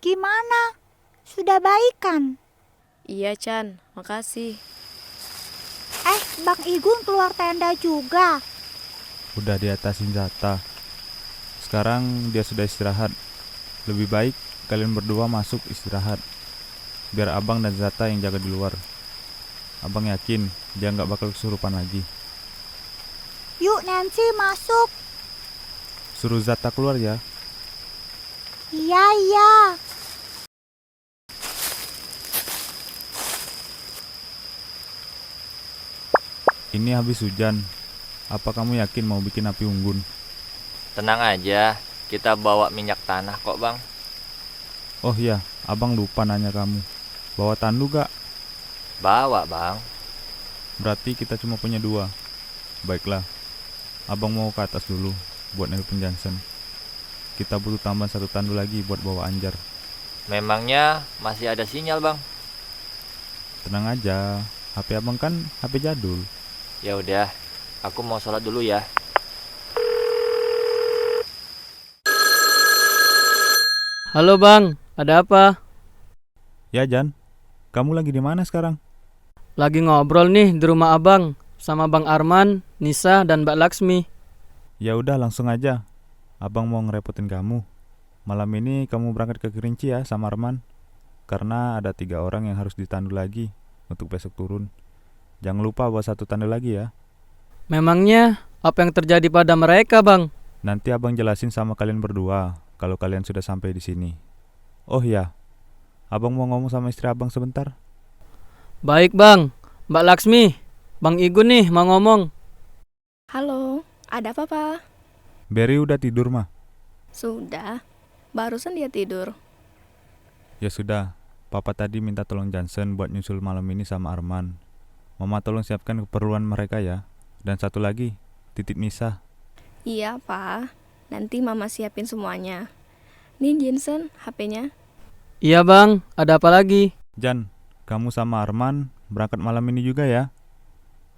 Gimana? Sudah baik kan? Iya, Chan. Makasih. Bang Igun keluar tenda juga. Udah diatasin Zata. Sekarang dia sudah istirahat. Lebih baik kalian berdua masuk istirahat. Biar abang dan Zata yang jaga di luar. Abang yakin dia nggak bakal kesurupan lagi. Yuk Nancy masuk. Suruh Zata keluar ya. Iya, iya. Ini habis hujan. Apa kamu yakin mau bikin api unggun? Tenang aja, kita bawa minyak tanah kok bang. Oh iya, abang lupa nanya kamu. Bawa tandu gak? Bawa bang. Berarti kita cuma punya 2. Baiklah, abang mau ke atas dulu buat nelpon Johnson. Kita butuh tambahan 1 tandu lagi buat bawa Anjar. Memangnya masih ada sinyal bang? Tenang aja, HP abang kan HP jadul. Ya udah, aku mau sholat dulu ya. Halo bang, ada apa? Ya Jan, kamu lagi di mana sekarang? Lagi ngobrol nih di rumah abang sama Bang Arman, Nisa, dan Mbak Laksmi. Ya udah langsung aja. Abang mau ngerepotin kamu. Malam ini kamu berangkat ke Kerinci ya sama Arman. Karena ada 3 orang yang harus ditandu lagi untuk besok turun. Jangan lupa bawa 1 tandu lagi ya. Memangnya apa yang terjadi pada mereka bang? Nanti abang jelasin sama kalian berdua kalau kalian sudah sampai di sini. Oh ya, abang mau ngomong sama istri abang sebentar. Baik bang, Mbak Laksmi, Bang Igun nih mau ngomong. Halo, ada apa, Pak? Berry udah tidur mah? Sudah. Barusan dia tidur. Ya sudah, papa tadi minta tolong Johnson buat nyusul malam ini sama Arman. Mama tolong siapkan keperluan mereka ya. Dan 1 lagi, titip Nisa. Iya, Pak. Nanti Mama siapin semuanya. Nih, Jensen, HP-nya. Iya bang, ada apa lagi? Jan, kamu sama Arman berangkat malam ini juga ya.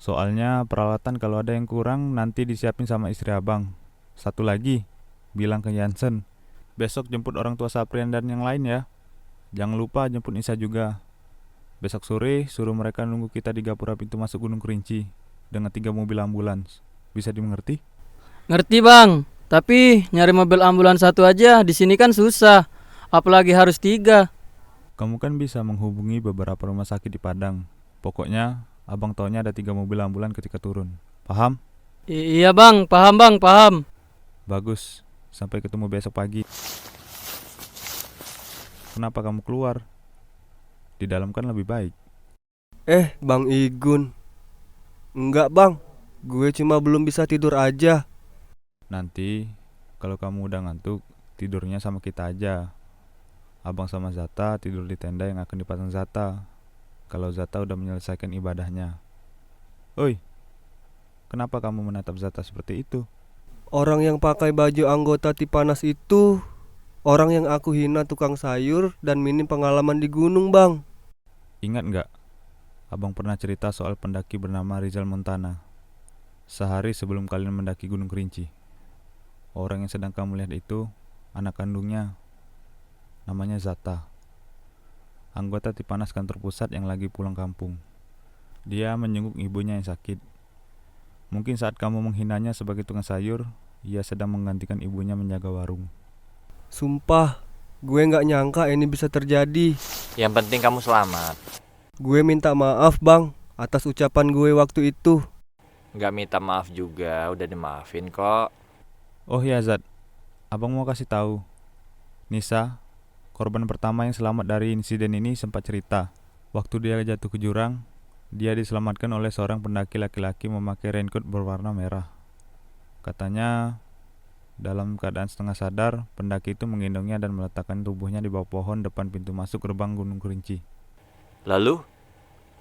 Soalnya peralatan kalau ada yang kurang nanti disiapin sama istri abang. 1 lagi, bilang ke Jansen. Besok jemput orang tua Saprian dan yang lain ya. Jangan lupa jemput Nisa juga. Besok sore suruh mereka nunggu kita di gapura pintu masuk Gunung Kerinci dengan 3 mobil ambulans. Bisa dimengerti? Ngerti bang, tapi nyari mobil ambulans 1 aja di sini kan susah. Apalagi harus 3. Kamu kan bisa menghubungi beberapa rumah sakit di Padang. Pokoknya abang taunya ada 3 mobil ambulans ketika turun. Paham? Iya bang, paham. Bagus. Sampai ketemu besok pagi. Kenapa kamu keluar? Di dalam kan lebih baik. Bang Igun. Enggak bang, gue cuma belum bisa tidur aja. Nanti kalau kamu udah ngantuk, tidurnya sama kita aja. Abang sama Zata tidur di tenda yang akan dipasang Zata kalau Zata udah menyelesaikan ibadahnya. Oi, kenapa kamu menatap Zata seperti itu? Orang yang pakai baju anggota Tipanas itu orang yang aku hina tukang sayur dan minim pengalaman di gunung bang. Ingat nggak? Abang pernah cerita soal pendaki bernama Rizal Montana. Sehari sebelum kalian mendaki Gunung Kerinci. Orang yang sedang kamu lihat itu anak kandungnya. Namanya Zata. Anggota Tipanas kantor pusat yang lagi pulang kampung. Dia menjenguk ibunya yang sakit. Mungkin saat kamu menghinanya sebagai tukang sayur, ia sedang menggantikan ibunya menjaga warung. Sumpah, gue gak nyangka ini bisa terjadi. Yang penting kamu selamat. Gue minta maaf bang atas ucapan gue waktu itu. Gak minta maaf juga, udah dimaafin kok. Oh ya Zat, abang mau kasih tahu. Nisa, korban pertama yang selamat dari insiden ini sempat cerita. Waktu dia jatuh ke jurang, dia diselamatkan oleh seorang pendaki laki-laki memakai raincoat berwarna merah. Katanya, dalam keadaan setengah sadar, pendaki itu menggendongnya dan meletakkan tubuhnya di bawah pohon depan pintu masuk gerbang Gunung Kerinci. Lalu,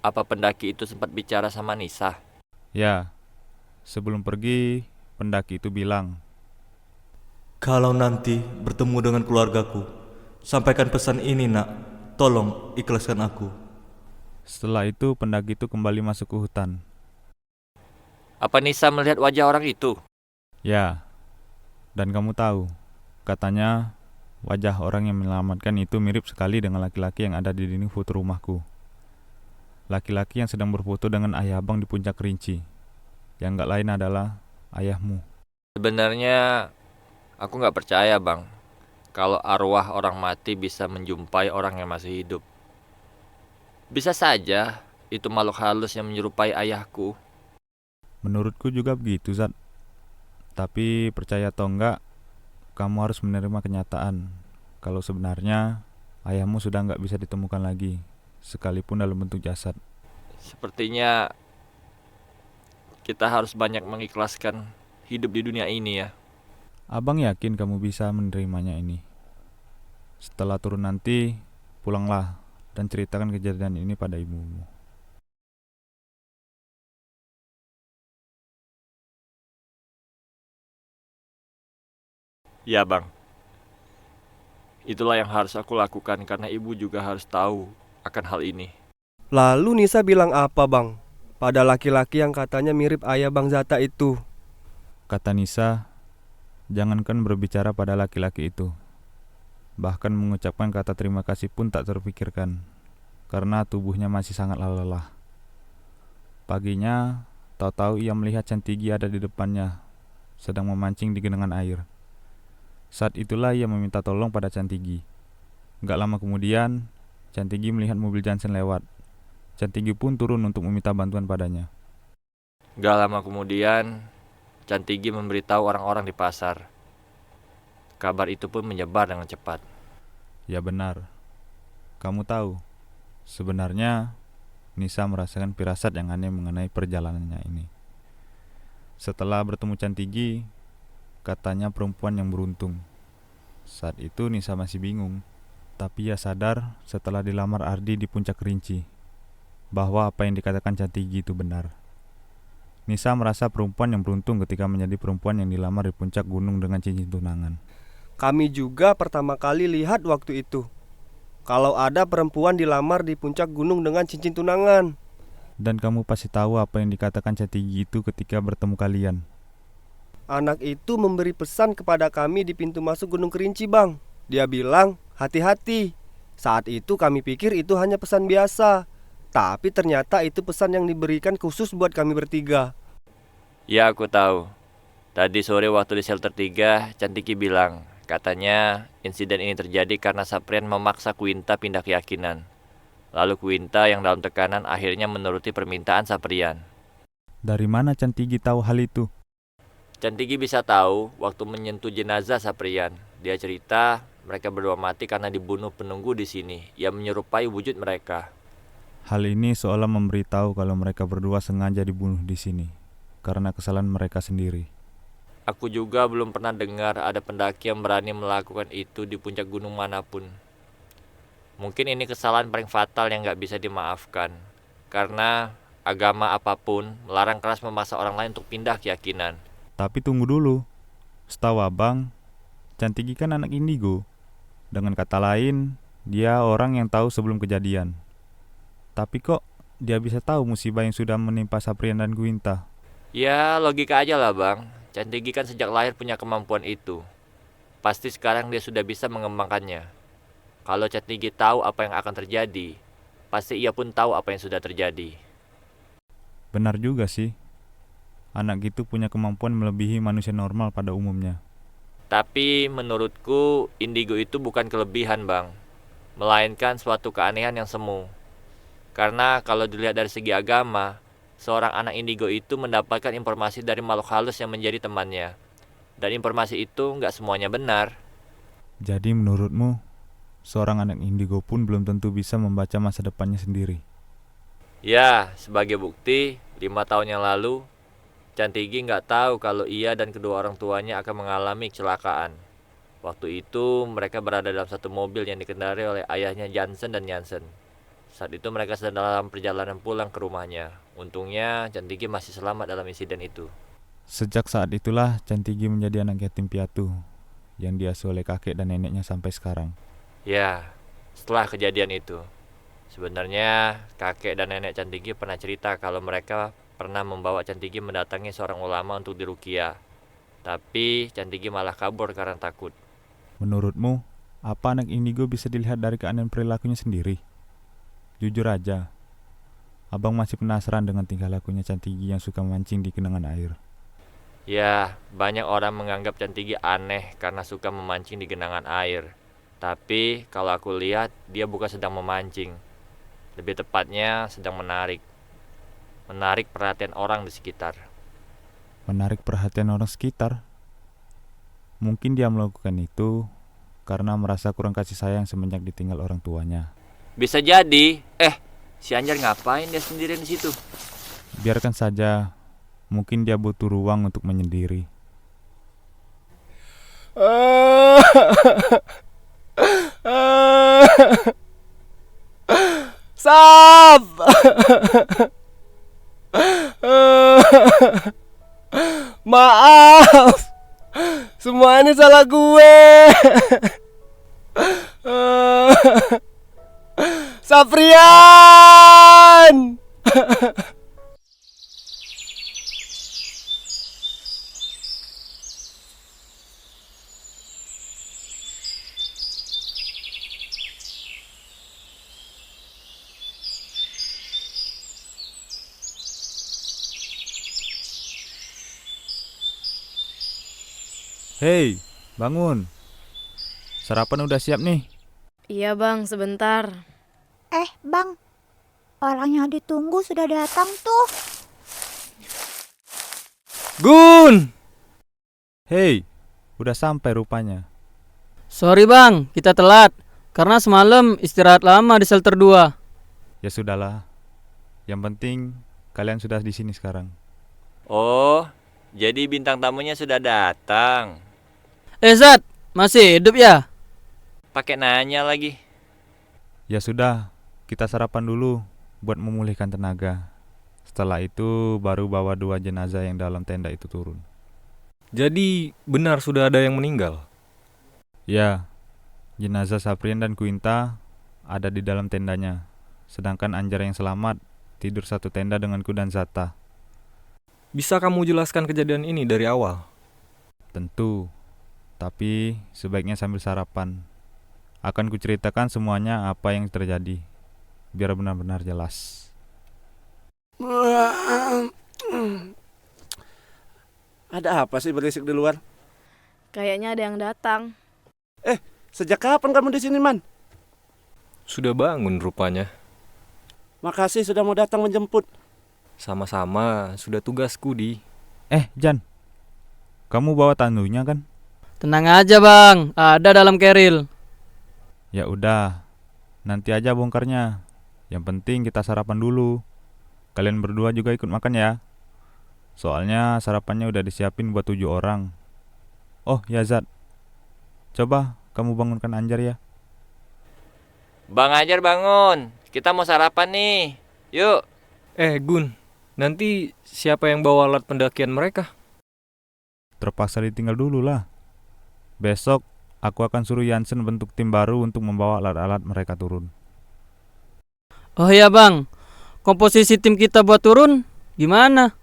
apa pendaki itu sempat bicara sama Nisa? Ya, sebelum pergi, pendaki itu bilang, "Kalau nanti bertemu dengan keluargaku, sampaikan pesan ini nak, tolong ikhlaskan aku." Setelah itu pendaki itu kembali masuk ke hutan. Apa Nisa melihat wajah orang itu? Ya, dan kamu tahu, katanya Wajah orang yang menyelamatkan itu mirip sekali dengan laki-laki yang ada di dinding foto rumahku. Laki-laki yang sedang berfoto dengan ayah abang di puncak Kerinci. Yang gak lain adalah ayahmu. Sebenarnya aku nggak percaya bang, kalau arwah orang mati bisa menjumpai orang yang masih hidup. Bisa saja itu makhluk halus yang menyerupai ayahku. Menurutku juga begitu, Zat. Tapi percaya atau enggak, kamu harus menerima kenyataan kalau sebenarnya ayahmu sudah nggak bisa ditemukan lagi, sekalipun dalam bentuk jasad. Sepertinya kita harus banyak mengikhlaskan hidup di dunia ini ya. Abang yakin kamu bisa menerimanya ini. Setelah turun nanti, pulanglah dan ceritakan kejadian ini pada ibumu. Ya bang, itulah yang harus aku lakukan karena ibu juga harus tahu akan hal ini. Lalu Nisa bilang apa bang? Pada laki-laki yang katanya mirip ayah Bang Zata itu. Kata Nisa, jangankan berbicara pada laki-laki itu. Bahkan mengucapkan kata terima kasih pun tak terpikirkan, karena tubuhnya masih sangat lelah. Paginya, tahu-tahu ia melihat Cantigi ada di depannya, sedang memancing di genangan air. Saat itulah ia meminta tolong pada Cantigi. Gak lama kemudian, Cantigi melihat mobil Jansen lewat. Cantigi pun turun untuk meminta bantuan padanya. Gak lama kemudian, Cantigi memberitahu orang-orang di pasar. Kabar itu pun menyebar dengan cepat. Ya benar. Kamu tahu, sebenarnya Nisa merasakan firasat yang aneh mengenai perjalanannya ini. Setelah bertemu Cantigi, katanya perempuan yang beruntung. Saat itu Nisa masih bingung, tapi ia sadar setelah dilamar Ardi di puncak Kerinci, bahwa apa yang dikatakan Cantigi itu benar. Nisa merasa perempuan yang beruntung ketika menjadi perempuan yang dilamar di puncak gunung dengan cincin tunangan. Kami juga pertama kali lihat waktu itu, kalau ada perempuan dilamar di puncak gunung dengan cincin tunangan. Dan kamu pasti tahu apa yang dikatakan Cantigi itu ketika bertemu kalian. Anak itu memberi pesan kepada kami di pintu masuk Gunung Kerinci bang. Dia bilang, hati-hati. Saat itu kami pikir itu hanya pesan biasa, tapi ternyata itu pesan yang diberikan khusus buat kami bertiga. Ya aku tahu. Tadi sore waktu di shelter 3, Cantigi bilang, katanya insiden ini terjadi karena Saprian memaksa Quinta pindah keyakinan. Lalu Quinta yang dalam tekanan akhirnya menuruti permintaan Saprian. Dari mana Cantigi tahu hal itu? Cantigi bisa tahu waktu menyentuh jenazah Saprian. Dia cerita mereka berdua mati karena dibunuh penunggu di sini yang menyerupai wujud mereka. Hal ini seolah memberitahu kalau mereka berdua sengaja dibunuh di sini karena kesalahan mereka sendiri. Aku juga belum pernah dengar ada pendaki yang berani melakukan itu di puncak gunung manapun. Mungkin ini kesalahan paling fatal yang gak bisa dimaafkan. Karena agama apapun melarang keras memaksa orang lain untuk pindah keyakinan. Tapi tunggu dulu. Setahu abang, Cantigi kan anak indigo. Dengan kata lain, dia orang yang tahu sebelum kejadian. Tapi kok dia bisa tahu musibah yang sudah menimpa Saprian dan Quinta? Ya logika aja lah bang. Cantigi kan sejak lahir punya kemampuan itu. Pasti sekarang dia sudah bisa mengembangkannya. Kalau Cantigi tahu apa yang akan terjadi, pasti ia pun tahu apa yang sudah terjadi. Benar juga sih. Anak itu punya kemampuan melebihi manusia normal pada umumnya. Tapi menurutku indigo itu bukan kelebihan bang, melainkan suatu keanehan yang semu. Karena kalau dilihat dari segi agama, seorang anak indigo itu mendapatkan informasi dari makhluk halus yang menjadi temannya. Dan informasi itu nggak semuanya benar. Jadi menurutmu, seorang anak indigo pun belum tentu bisa membaca masa depannya sendiri. Ya, sebagai bukti, 5 tahun yang lalu, Cantigi nggak tahu kalau ia dan kedua orang tuanya akan mengalami kecelakaan. Waktu itu mereka berada dalam satu mobil yang dikendarai oleh ayahnya Jansen dan Jansen. Saat itu mereka sedang dalam perjalanan pulang ke rumahnya. Untungnya Cantigi masih selamat dalam insiden itu. Sejak saat itulah Cantigi menjadi anak yatim piatu yang diasuh oleh kakek dan neneknya sampai sekarang. Ya, setelah kejadian itu, sebenarnya kakek dan nenek Cantigi pernah cerita kalau mereka pernah membawa Cantigi mendatangi seorang ulama untuk diruqyah. Tapi Cantigi malah kabur karena takut. Menurutmu, Apa anak indigo bisa dilihat dari keanehan perilakunya sendiri? Jujur aja, abang masih penasaran dengan tingkah lakunya Cantigi yang suka memancing di genangan air. Ya, banyak orang menganggap Cantigi aneh karena suka memancing di genangan air. Tapi kalau aku lihat, dia bukan sedang memancing. Lebih tepatnya sedang menarik. Menarik perhatian orang di sekitar. Menarik perhatian orang sekitar. Mungkin dia melakukan itu karena merasa kurang kasih sayang semenjak ditinggal orang tuanya. Bisa jadi. Si Anjar ngapain dia sendirian di situ? Biarkan saja, mungkin dia butuh ruang untuk menyendiri. Sap! Maaf, semua ini salah gue. Saprian! Hei, bangun. Sarapan udah siap nih. Iya bang, sebentar. Bang, orang yang ditunggu sudah datang tuh. Gun! Hei, udah sampai rupanya. Sorry bang, kita telat. Karena semalam istirahat lama di shelter 2. Ya sudahlah. Yang penting kalian sudah di sini sekarang. Oh, jadi bintang tamunya sudah datang. Zat, masih hidup ya? Pakai nanya lagi. Ya sudah, kita sarapan dulu buat memulihkan tenaga. Setelah itu baru bawa 2 jenazah yang dalam tenda itu turun. Jadi benar sudah ada yang meninggal? Ya, jenazah Saprian dan Quinta ada di dalam tendanya. Sedangkan Anjar yang selamat tidur satu tenda denganku dan Zata. Bisa kamu jelaskan kejadian ini dari awal? Tentu, tapi sebaiknya sambil sarapan. Akan kuceritakan semuanya apa yang terjadi, biar benar-benar jelas. Ada apa sih berisik di luar? Kayaknya ada yang datang. Sejak kapan kamu di sini, Man? Sudah bangun rupanya. Makasih sudah mau datang menjemput. Sama-sama, sudah tugasku di. Jan, kamu bawa tandunya kan? Tenang aja bang, ada dalam keril. Ya udah, nanti aja bongkarnya. Yang penting kita sarapan dulu. Kalian berdua juga ikut makan ya. Soalnya sarapannya udah disiapin buat 7 orang. Oh ya Zat, coba kamu bangunkan Anjar ya. Bang Anjar bangun. Kita mau sarapan nih. Yuk. Gun, nanti siapa yang bawa alat pendakian mereka? Terpaksa ditinggal dulu lah. Besok aku akan suruh Jansen bentuk tim baru untuk membawa alat-alat mereka turun. Oh iya bang, komposisi tim kita buat turun gimana?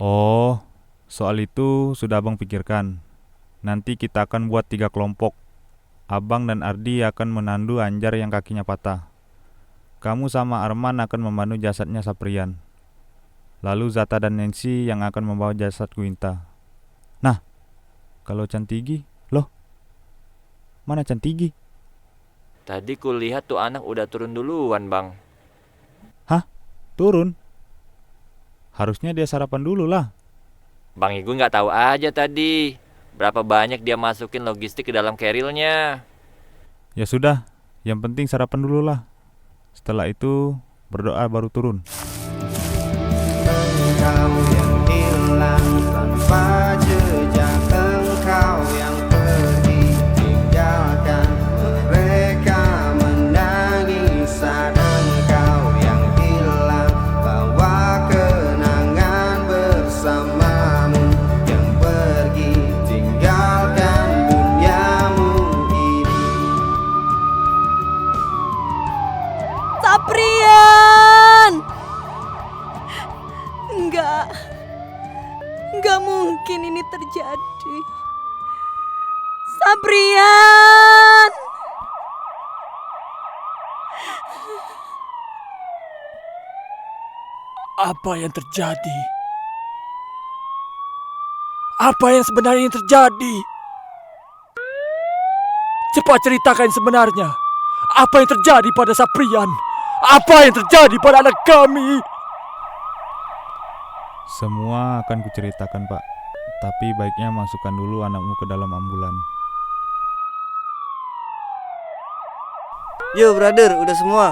Oh, soal itu sudah abang pikirkan. Nanti kita akan buat 3 kelompok. Abang dan Ardi akan menandu Anjar yang kakinya patah. Kamu sama Arman akan memandu jasadnya Saprian. Lalu Zata dan Nancy yang akan membawa jasad Quinta. Nah, kalau Cantigi, loh, mana Cantigi? Tadi kulihat tuh anak udah turun duluan, Bang. Turun? Harusnya dia sarapan dulu lah. Bang Igu nggak tahu aja tadi berapa banyak dia masukin logistik ke dalam kerilnya. Ya sudah, yang penting sarapan dulu lah. Setelah itu berdoa baru turun. Engkau yang hilang tanpa jejak, engkau yang pergi tinggalkan mereka menangis saat engkau yang hilang, bawa kenangan bersamamu yang pergi tinggalkan duniamu ini. Saprian! Enggak mungkin ini terjadi. Sabrian! Apa yang terjadi? Apa yang sebenarnya terjadi? Cepat ceritakan yang sebenarnya. Apa yang terjadi pada Saprian? Apa yang terjadi pada anak kami? Semua akan kuceritakan, Pak. Tapi baiknya masukkan dulu anakmu ke dalam ambulan. Yo brother, udah semua?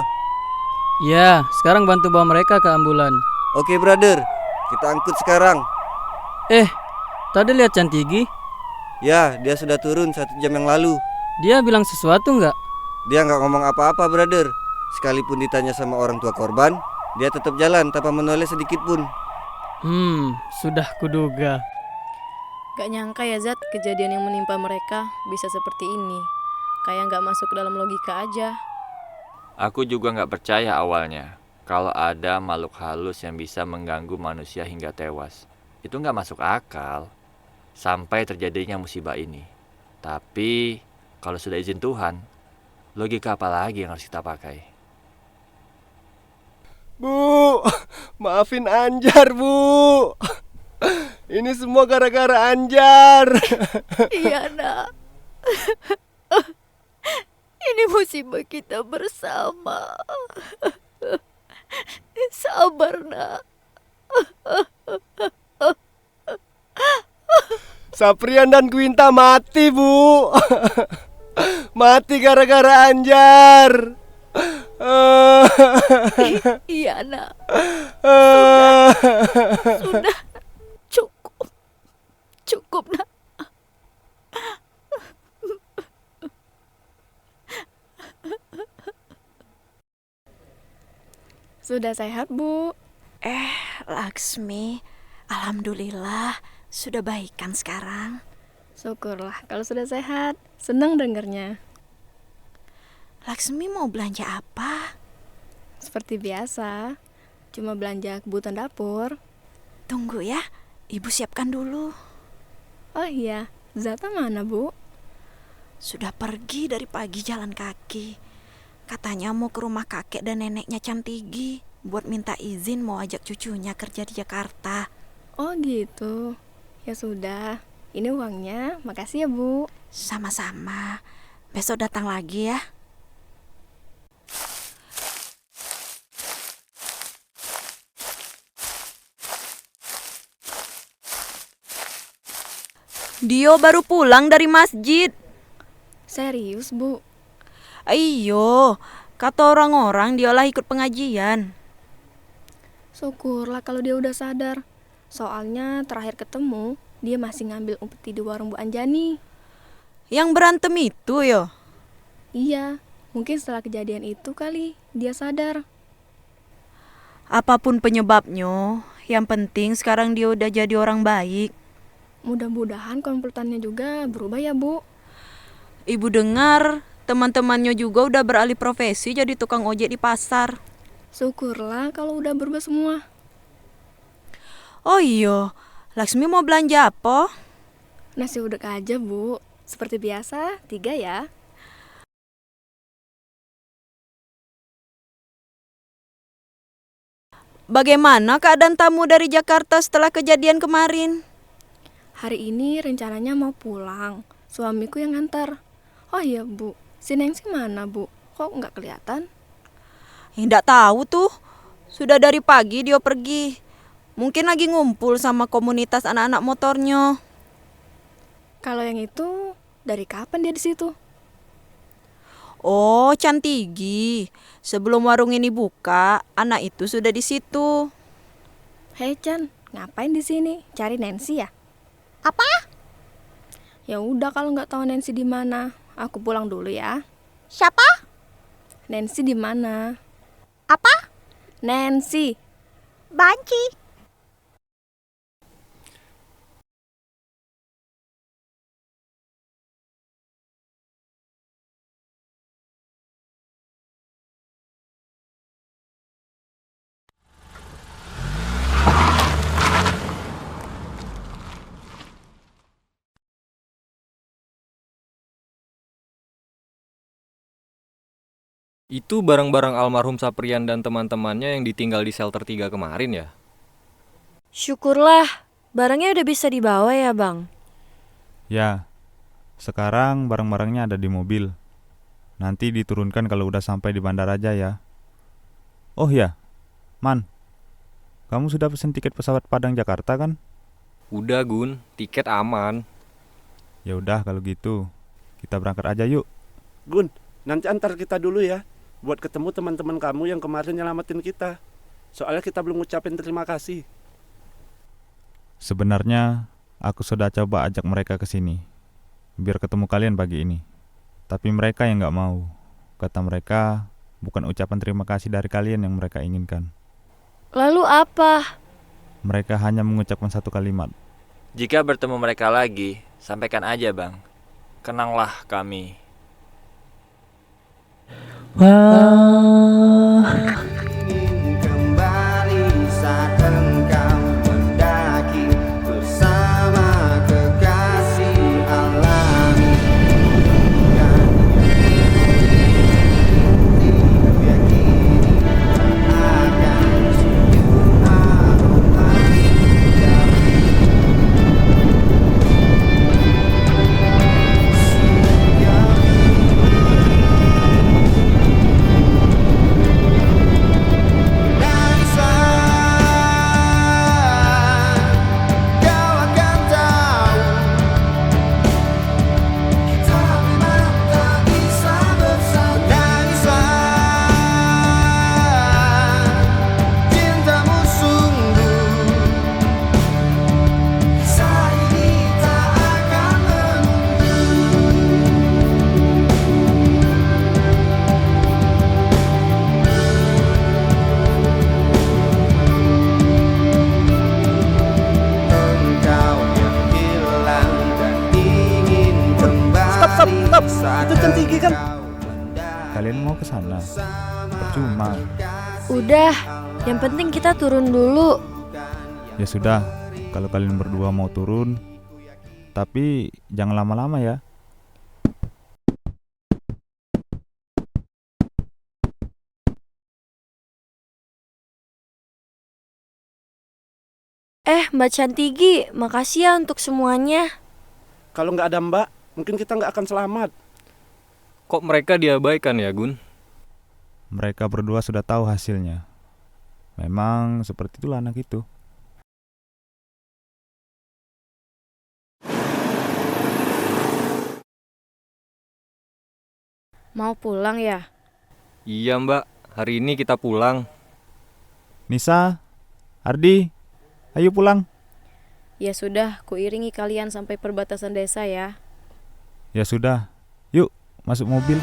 Ya, sekarang bantu bawa mereka ke ambulan. Oke brother, kita angkut sekarang. Tadi lihat Cantigi? Ya, dia sudah turun 1 jam yang lalu. Dia bilang sesuatu nggak? Dia nggak ngomong apa-apa brother. Sekalipun ditanya sama orang tua korban, dia tetap jalan tanpa menoleh sedikit pun. Sudah kuduga. Gak nyangka ya Zat, kejadian yang menimpa mereka bisa seperti ini. Kayak gak masuk ke dalam logika aja. Aku juga nggak percaya awalnya kalau ada makhluk halus yang bisa mengganggu manusia hingga tewas. Itu nggak masuk akal sampai terjadinya musibah ini. Tapi kalau sudah izin Tuhan, logika apa lagi yang harus kita pakai? Bu, maafin Anjar bu. Ini semua gara-gara Anjar. Iya nak. Ini musibah kita bersama. Sabar nak. Saprian dan Quinta mati bu. Mati gara-gara Anjar. Iya nak. Sudah. Cukup nak. Sudah sehat, Bu? Laksmi, alhamdulillah sudah baikan sekarang. Syukurlah kalau sudah sehat. Senang dengarnya. Laksmi mau belanja apa? Seperti biasa, cuma belanja kebutuhan dapur. Tunggu ya, ibu siapkan dulu. Oh iya, Zata mana, Bu? Sudah pergi dari pagi jalan kaki. Katanya mau ke rumah kakek dan neneknya Cantigi buat minta izin mau ajak cucunya kerja di Jakarta. Oh gitu. Ya sudah, ini uangnya. Makasih ya, Bu. Sama-sama. Besok datang lagi ya. Dio baru pulang dari masjid. Serius, Bu? Iyo, kata orang-orang diolah ikut pengajian. Syukurlah kalau dia udah sadar. Soalnya terakhir ketemu, dia masih ngambil umpeti di warung Bu Anjani. Yang berantem itu yo? Iya, mungkin setelah kejadian itu kali dia sadar. Apapun penyebabnya, yang penting sekarang dia udah jadi orang baik. Mudah-mudahan komplotannya juga berubah ya, Bu. Ibu dengar teman-temannya juga udah beralih profesi jadi tukang ojek di pasar. Syukurlah kalau udah berubah semua. Oh iya, Laksmi mau belanja apa? Nasi uduk aja, Bu. Seperti biasa, 3 ya. Bagaimana keadaan tamu dari Jakarta setelah kejadian kemarin? Hari ini rencananya mau pulang. Suamiku yang ngantar. Oh iya, Bu. Si Nengsi mana, Bu? Kok nggak kelihatan? Nggak tahu tuh. Sudah dari pagi dia pergi. Mungkin lagi ngumpul sama komunitas anak-anak motornya. Kalau yang itu, dari kapan dia di situ? Oh, Cantigi. Sebelum warung ini buka, anak itu sudah di situ. Hei Chan, ngapain di sini? Cari Nancy ya? Apa? Ya udah kalau nggak tahu Nancy di mana, aku pulang dulu ya. Siapa? Nancy di mana? Apa? Nancy. Banci. Itu barang-barang almarhum Saprian dan teman-temannya yang ditinggal di shelter 3 kemarin ya? Syukurlah, barangnya udah bisa dibawa ya bang. Ya, sekarang barang-barangnya ada di mobil. Nanti diturunkan kalau udah sampai di bandara aja ya. Oh ya, Man, kamu sudah pesen tiket pesawat Padang Jakarta kan? Udah Gun, tiket aman. Ya udah kalau gitu, kita berangkat aja yuk. Gun, nanti antar kita dulu ya, buat ketemu teman-teman kamu yang kemarin nyelamatin kita. Soalnya kita belum ngucapin terima kasih. Sebenarnya aku sudah coba ajak mereka ke sini, biar ketemu kalian pagi ini. Tapi mereka yang nggak mau. Kata mereka, bukan ucapan terima kasih dari kalian yang mereka inginkan. Lalu apa? Mereka hanya mengucapkan satu kalimat. Jika bertemu mereka lagi, sampaikan aja bang. Kenanglah kami. Kembali saat engkau mendaki bersama kekasih alami. Itu Cantigi kan? Kalian mau ke sana? Percuma. Udah, yang penting kita turun dulu. Ya sudah, kalau kalian berdua mau turun, tapi jangan lama-lama ya. Mbak Cantigi, makasih ya untuk semuanya. Kalau nggak ada Mbak, mungkin kita nggak akan selamat. Kok mereka diabaikan ya Gun? Mereka berdua sudah tahu hasilnya. Memang seperti itulah anak itu. Mau pulang ya? Iya Mbak, hari ini kita pulang. Nisa, Ardi, ayo pulang. Ya sudah, kuiringi kalian sampai perbatasan desa ya. Ya sudah, yuk masuk mobil.